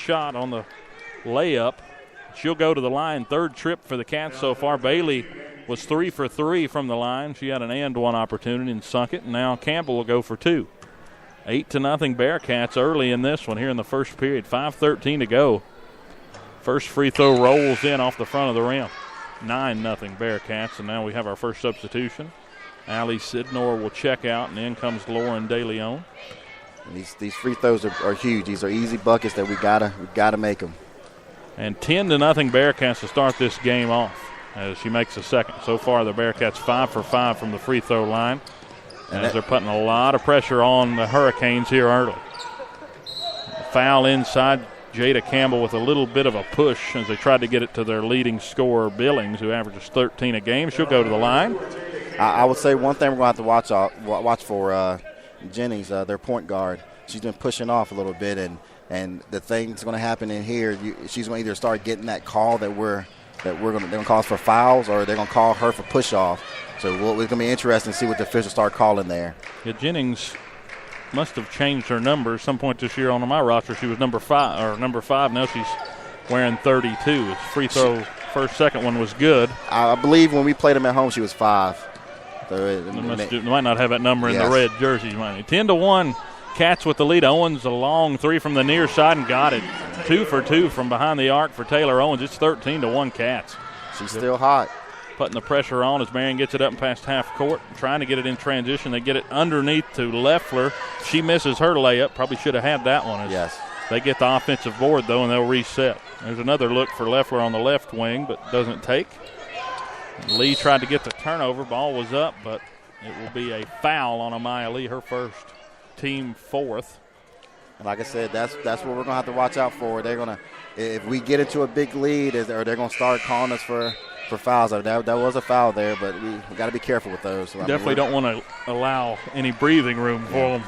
shot on the layup. She'll go to the line. Third trip for the Cats so far. Bailey was 3 for 3 from the line. She had an and-one opportunity and sunk it. And now Campbell will go for 2. 8-0 Bearcats early in this one here in the first period. 5:13 to go. First free throw rolls in off the front of the rim. 9-0 Bearcats, and now we have our first substitution. Allie Sidnor will check out, and in comes Lauren DeLeon. These free throws are huge. These are easy buckets that we gotta make them. And 10-0 Bearcats to start this game off as she makes a second. So far, the Bearcats 5 for 5 from the free throw line, as they're putting a lot of pressure on the Hurricanes here early. Foul inside. Jada Campbell with a little bit of a push as they tried to get it to their leading scorer, Billings, who averages 13 a game. She'll go to the line. I would say one thing we're going to have to watch for Jennings, their point guard. She's been pushing off a little bit, and the thing that's going to happen in here, she's going to either start getting that call they're going to call us for fouls, or they're going to call her for push off. So it's going to be interesting to see what the officials start calling there. Yeah, Jennings must have changed her number at some point this year. On my roster, she was number 5. Now she's wearing 32. His free throw second one was good. I believe when we played them at home, she was 5. So they might not have that number in the red jerseys. 10-1, Cats with the lead. Owens a long 3 from the near side and got it. 2 for 2 from behind the arc for Taylor Owens. It's 13-1 Cats. She's still hot. Putting the pressure on as Marion gets it up and past half court, trying to get it in transition. They get it underneath to Leffler. She misses her layup. Probably should have had that one. Yes. They get the offensive board, though, and they'll reset. There's another look for Leffler on the left wing, but doesn't take. Lee tried to get the turnover. Ball was up, but it will be a foul on Amaya Lee, her first, team 4th. And like I said, that's what we're going to have to watch out for. They're going to, if we get into a big lead, they're going to start calling us for fouls. That was a foul there, but we got to be careful with those. So, definitely don't want to allow any breathing room for them,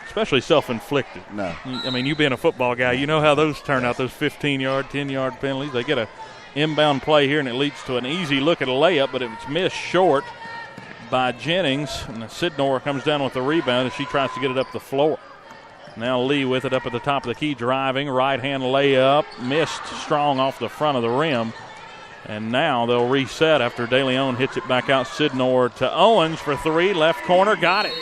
especially self-inflicted. No. I mean, you being a football guy, you know how those turn out, those 15-yard, 10-yard penalties. They get a inbound play here, and it leads to an easy look at a layup, but it's missed short by Jennings. And Sidnor comes down with the rebound as she tries to get it up the floor. Now Lee with it up at the top of the key, driving, right-hand layup, missed strong off the front of the rim. And now they'll reset after DeLeon hits it back out. Sidnor to Owens for 3, left corner, got it.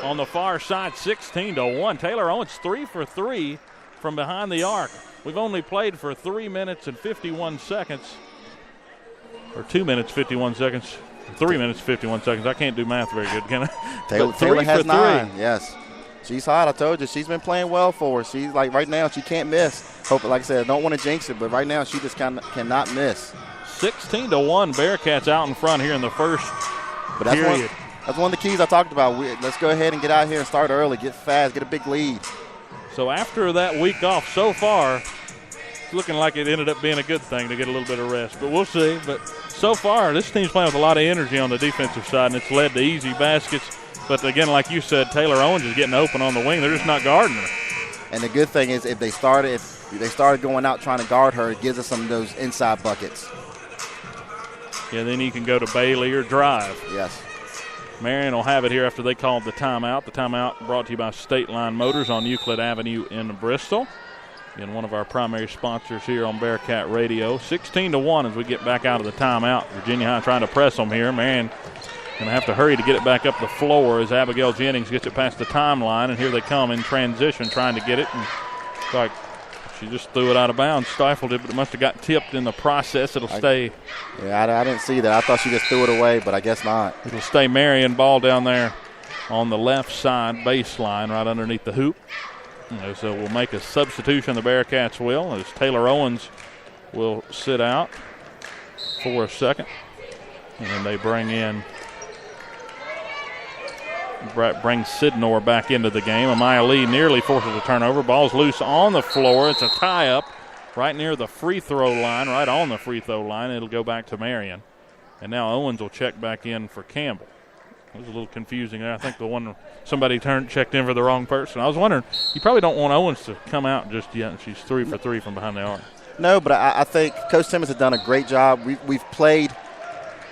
On the far side, 16-1. Taylor Owens 3 for 3 from behind the arc. We've only played for 3 minutes and 51 seconds. Or 2 minutes, 51 seconds. 3 minutes, 51 seconds. I can't do math very good, can I? Taylor has 9, yes. She's hot. I told you, she's been playing well for us. She's like, right now, she can't miss. Hope, like I said, I don't want to jinx it, but right now she just cannot miss. 16-1, Bearcats out in front here in the first period. That's one of the keys I talked about. Let's go ahead and get out here and start early, get fast, get a big lead. So after that week off so far, it's looking like it ended up being a good thing to get a little bit of rest. But we'll see. But so far, this team's playing with a lot of energy on the defensive side, and it's led to easy baskets. But, again, like you said, Taylor Owens is getting open on the wing. They're just not guarding her. And the good thing is if they started going out trying to guard her, it gives us some of those inside buckets. Yeah, then you can go to Bailey or drive. Yes. Marion will have it here after they called the timeout. The timeout brought to you by State Line Motors on Euclid Avenue in Bristol. Again, one of our primary sponsors here on Bearcat Radio. 16-1 as we get back out of the timeout. Virginia High trying to press them here. Marion going to have to hurry to get it back up the floor as Abigail Jennings gets it past the timeline. And here they come in transition trying to get it. And it's like she just threw it out of bounds, stifled it, but it must have got tipped in the process. It'll stay. Yeah, I didn't see that. I thought she just threw it away, but I guess not. It'll stay Marion. Ball down there on the left side baseline right underneath the hoop. So we'll make a substitution, the Bearcats will, as Taylor Owens will sit out for a second. And then they bring Sidnor back into the game. Amaya Lee nearly forces a turnover. Ball's loose on the floor. It's a tie-up right near the free throw line, right on the free throw line. It'll go back to Marion. And now Owens will check back in for Campbell. It was a little confusing there. I think somebody checked in for the wrong person. I was wondering, you probably don't want Owens to come out just yet, and she's 3 for 3 from behind the arc. No, but I think Coach Timmons has done a great job. We've played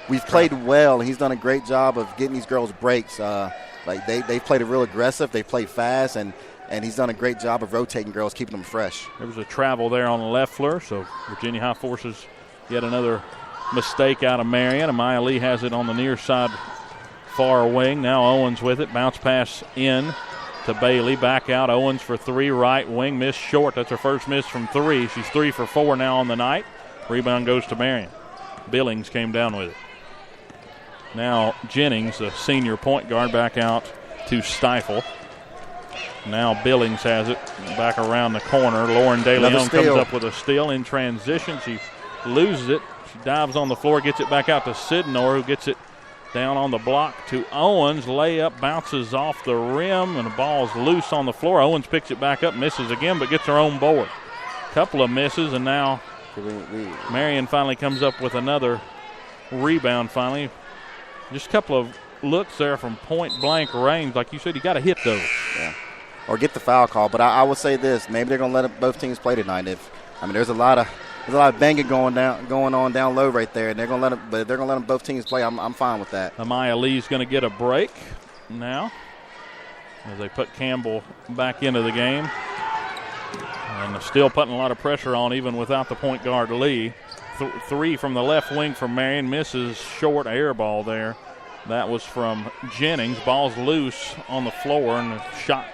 well, and he's done a great job of getting these girls breaks. They played it real aggressive. They played fast, and and he's done a great job of rotating girls, keeping them fresh. There was a travel there on the left floor, so Virginia High forces yet another mistake out of Marion. Amaya Lee has it on the near side far wing. Now Owens with it. Bounce pass in to Bailey. Back out. Owens for three. Right wing. Miss short. That's her first miss from three. She's 3 for 4 now on the night. Rebound goes to Marion. Billings came down with it. Now Jennings, the senior point guard, back out to Stifle. Now Billings has it back around the corner. Lauren DeLeon comes up with a steal in transition. She loses it. She dives on the floor, gets it back out to Sidnor, who gets it down on the block to Owens. Layup bounces off the rim, and the ball's loose on the floor. Owens picks it back up, misses again, but gets her own board. Couple of misses, and now Marion finally comes up with another rebound finally. Just a couple of looks there from point-blank range. Like you said, you got to hit those. Yeah. Or get the foul call. But I would say this: maybe they're going to let both teams play tonight. There's a lot of banging going on down low right there, and they're going to let them both teams play. I'm fine with that. Amaya Lee's going to get a break now as they put Campbell back into the game, and they're still putting a lot of pressure on even without the point guard Lee. Three from the left wing from Marion, misses short, air ball there. That was from Jennings. Ball's loose on the floor, and a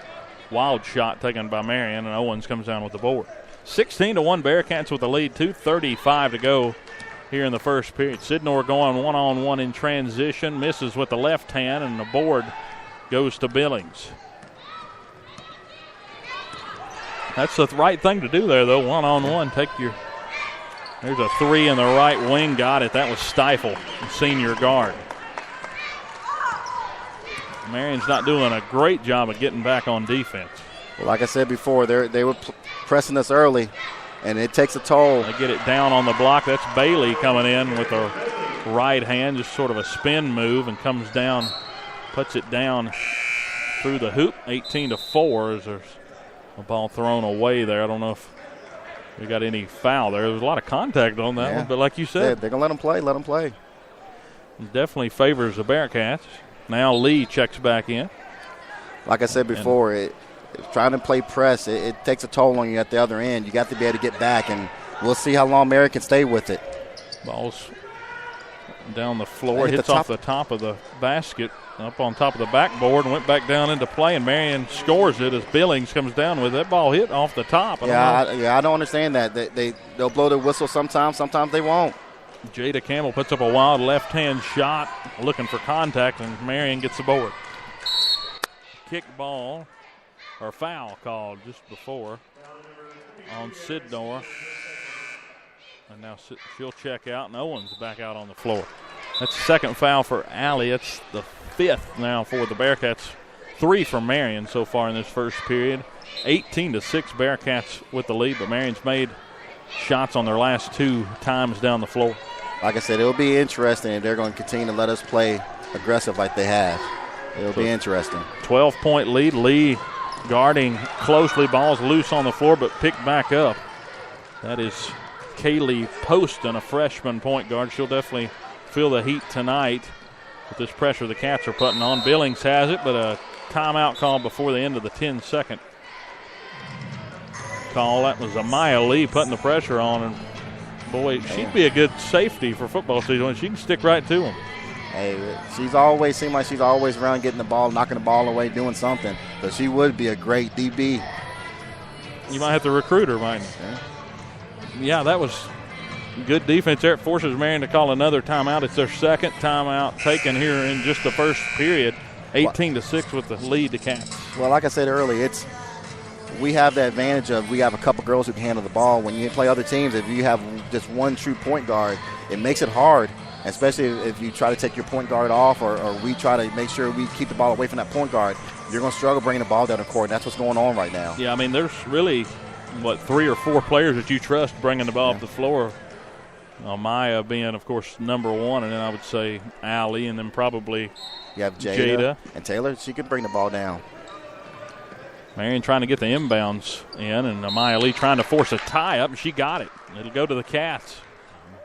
wild shot taken by Marion, and Owens comes down with the board. 16-1 Bearcats with the lead. 2:35 to go here in the first period. Sidnor going one-on-one in transition, misses with the left hand, and the board goes to Billings. That's the right thing to do there, though. One-on-one, there's a three in the right wing, got it. That was Stifle, the senior guard. Marion's not doing a great job of getting back on defense. Well, like I said before, they were pressing us early, and it takes a toll. They get it down on the block. That's Bailey coming in with her right hand, just sort of a spin move, and comes down, puts it down through the hoop. 18-4 as there's a ball thrown away there. I don't know if we got any foul there. There was a lot of contact on that one, but like you said, they're going to let them play. It definitely favors the Bearcats. Now Lee checks back in. Like I said before, trying to play press, it takes a toll on you at the other end. You got to be able to get back, and we'll see how long Marion can stay with it. Ball's down the floor, hits off the top of the basket, up on top of the backboard, and went back down into play, and Marion scores it as Billings comes down with it. That ball hit off the top. I don't understand that. They'll blow their whistle sometimes they won't. Jada Campbell puts up a wild left-hand shot, looking for contact, and Marion gets the board. Kick ball, or foul called just before on Sidnor. And now she'll check out, and Owens back out on the floor. That's the second foul for Allie. That's the fifth now for the Bearcats. 3 for Marion so far in this first period. 18-6 Bearcats with the lead, but Marion's made shots on their last 2 times down the floor. Like I said, it'll be interesting if they're going to continue to let us play aggressive like they have. It'll be interesting. 12-point lead. Lee guarding closely. Ball's loose on the floor, but picked back up. That is Kaylee Poston, a freshman point guard. She'll definitely feel the heat tonight with this pressure the Cats are putting on. Billings has it, but a timeout call before the end of the 10-second call. That was Amaya Lee putting the pressure on, and boy, she'd be a good safety for football season. She can stick right to him. Hey, she's always seemed like she's always around getting the ball, knocking the ball away, doing something. But she would be a great DB. You might have to recruit her, mightn't you? Yeah, that was good defense there. It forces Marion to call another timeout. It's their second timeout taken here in just the first period. 18-6 with the lead to Cats. Well, like I said earlier, we have the advantage of we have a couple girls who can handle the ball. When you play other teams, if you have just one true point guard, it makes it hard, especially if you try to take your point guard off or we try to make sure we keep the ball away from that point guard. You're going to struggle bringing the ball down the court, and that's what's going on right now. Yeah, I mean, there's really, 3 or 4 players that you trust bringing the ball up the floor. Maya being, of course, number 1, and then I would say Allie, and then probably you have Jada. And Taylor. She can bring the ball down. Marion trying to get the inbounds in, and Amaya Lee trying to force a tie-up, and she got it. It'll go to the Cats.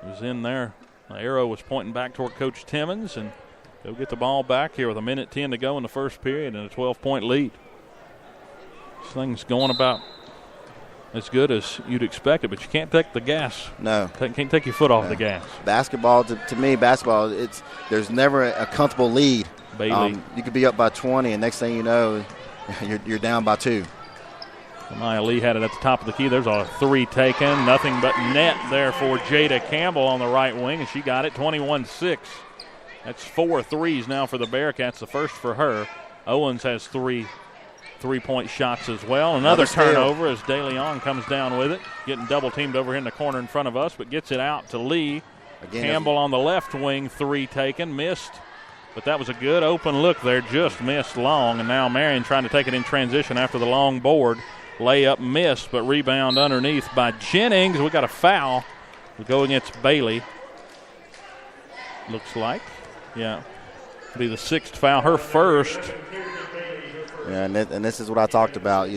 It was in there. The arrow was pointing back toward Coach Timmons, and they'll get the ball back here with 1:10 to go in the first period and a 12-point lead. This thing's going about as good as you'd expect it, but you can't take the gas. No. Can't take your foot off the gas. Basketball, to me, there's never a comfortable lead. Bailey. You could be up by 20, and next thing you know, you're down by 2. Maya Lee had it at the top of the key. There's a 3 taken. Nothing but net there for Jada Campbell on the right wing, and she got it 21-6. That's 4 threes now for the Bearcats, the first for her. Owens has 3 3-point shots as well. Another turnover as De Leon comes down with it, getting double-teamed over here in the corner in front of us, but gets it out to Lee. Again, Campbell on the left wing, 3 taken, missed. But that was a good open look there, just missed long. And now Marion trying to take it in transition after the long board. Layup missed, but rebound underneath by Jennings. We got a foul. We go against Bailey. Looks like. Yeah. Be the 6th foul, her first. Yeah, and this is what I talked about.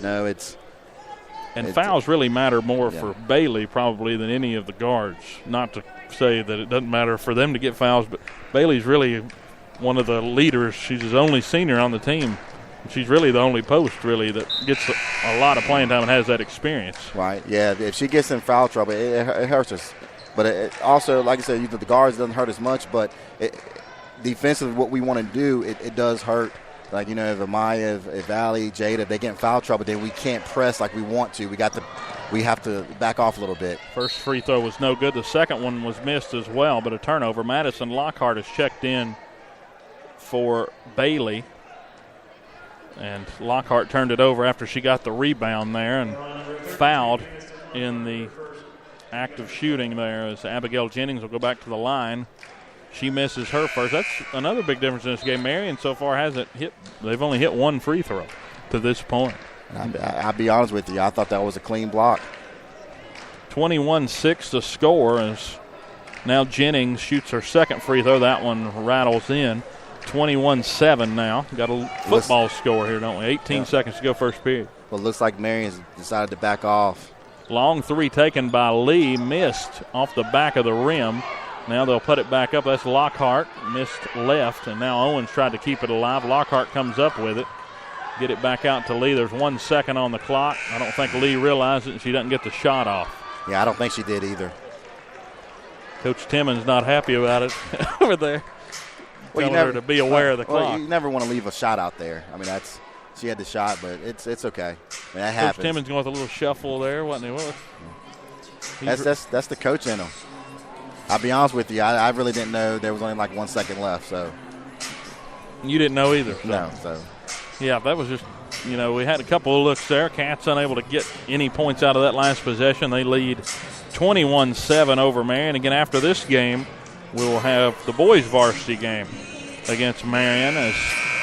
Fouls really matter more for Bailey probably than any of the guards. Not to say that it doesn't matter for them to get fouls, but Bailey's really one of the leaders. She's his only senior on the team. She's really the only post, really, that gets a lot of playing time and has that experience. Right, yeah. If she gets in foul trouble, it hurts us. But it also, like I said, the guards doesn't hurt as much, but defensively what we want to do, it does hurt. Like, if Amaya, if Allie, Jada, if they get in foul trouble, then we can't press like we want to. We have to back off a little bit. First free throw was no good. The second one was missed as well, but a turnover. Madison Lockhart has checked in for Bailey. And Lockhart turned it over after she got the rebound there and fouled in the act of shooting there as Abigail Jennings will go back to the line. She misses her first. That's another big difference in this game. Marion so far hasn't hit. They've only hit 1 free throw to this point. I'll be honest with you. I thought that was a clean block. 21-6 to score as now Jennings shoots her second free throw. That one rattles in. 21-7 now. Got a football score here, don't we? 18 seconds to go first period. Well, it looks like Marion's decided to back off. Long 3 taken by Lee. Missed off the back of the rim. Now they'll put it back up. That's Lockhart. Missed left, and now Owens tried to keep it alive. Lockhart comes up with it. Get it back out to Lee. There's 1 second on the clock. I don't think Lee realized it, and she doesn't get the shot off. Yeah, I don't think she did either. Coach Timmons not happy about it over there. Well, telling her to be aware of the clock. You never want to leave a shot out there. I mean, she had the shot, but it's okay. I mean, that happens. Coach Timmons going with a little shuffle there, wasn't he? That's the coach in him. I'll be honest with you. I really didn't know there was only like 1 second left. So you didn't know either. So. No. So yeah, that was just we had a couple of looks there. Cats unable to get any points out of that last possession. They lead 21-7 over Marion. Again, after this game, we will have the boys' varsity game against Marion as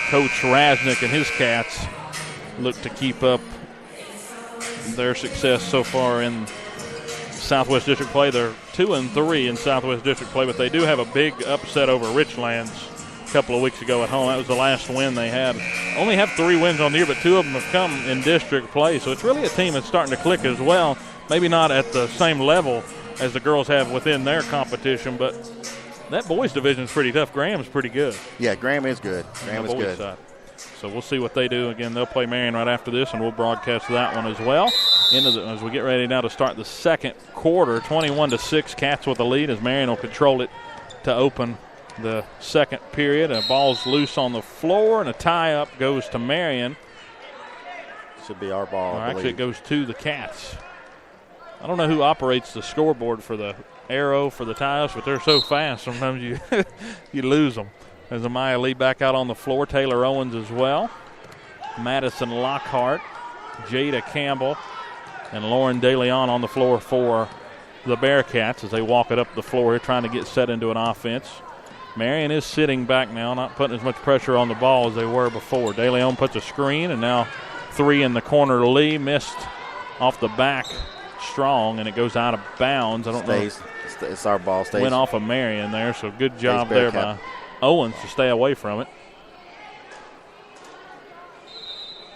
Coach Rasnick and his Cats look to keep up their success so far in Southwest District play. They're 2-3 in Southwest District play, but they do have a big upset over Richlands a couple of weeks ago at home. That was the last win they had. Only have 3 wins on the year, but 2 of them have come in district play. So it's really a team that's starting to click as well. Maybe not at the same level as the girls have within their competition, but that boys division is pretty tough. Graham's pretty good. Yeah, Graham is good. Graham is good. Side. So we'll see what they do. Again, they'll play Marion right after this, and we'll broadcast that one as well. As we get ready now to start the second quarter, 21-6, Cats with the lead as Marion will control it to open the second period. A ball's loose on the floor, and a tie-up goes to Marion. Should be our ball. Actually, it goes to the Cats. I don't know who operates the scoreboard for the arrow for the tie-ups, but they're so fast sometimes you you lose them. As Amaya Lee back out on the floor, Taylor Owens as well. Madison Lockhart, Jada Campbell, and Lauren DeLeon on the floor for the Bearcats as they walk it up the floor here trying to get set into an offense. Marion is sitting back now, not putting as much pressure on the ball as they were before. DeLeon puts a screen, and now 3 in the corner to Lee. Missed off the back strong, and it goes out of bounds. I don't know. It's our ball. Went off of Marion there, so good job there by Owens to stay away from it.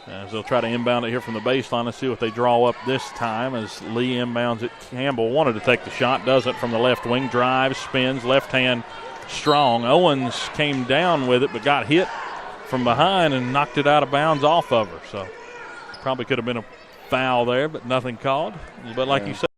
As they'll try to inbound it here from the baseline. Let's see what they draw up this time as Lee inbounds it. Campbell wanted to take the shot, doesn't from the left wing. Drives, spins, left hand strong. Owens came down with it but got hit from behind and knocked it out of bounds off of her. So Probably could have been a foul there, but nothing called. But like you said,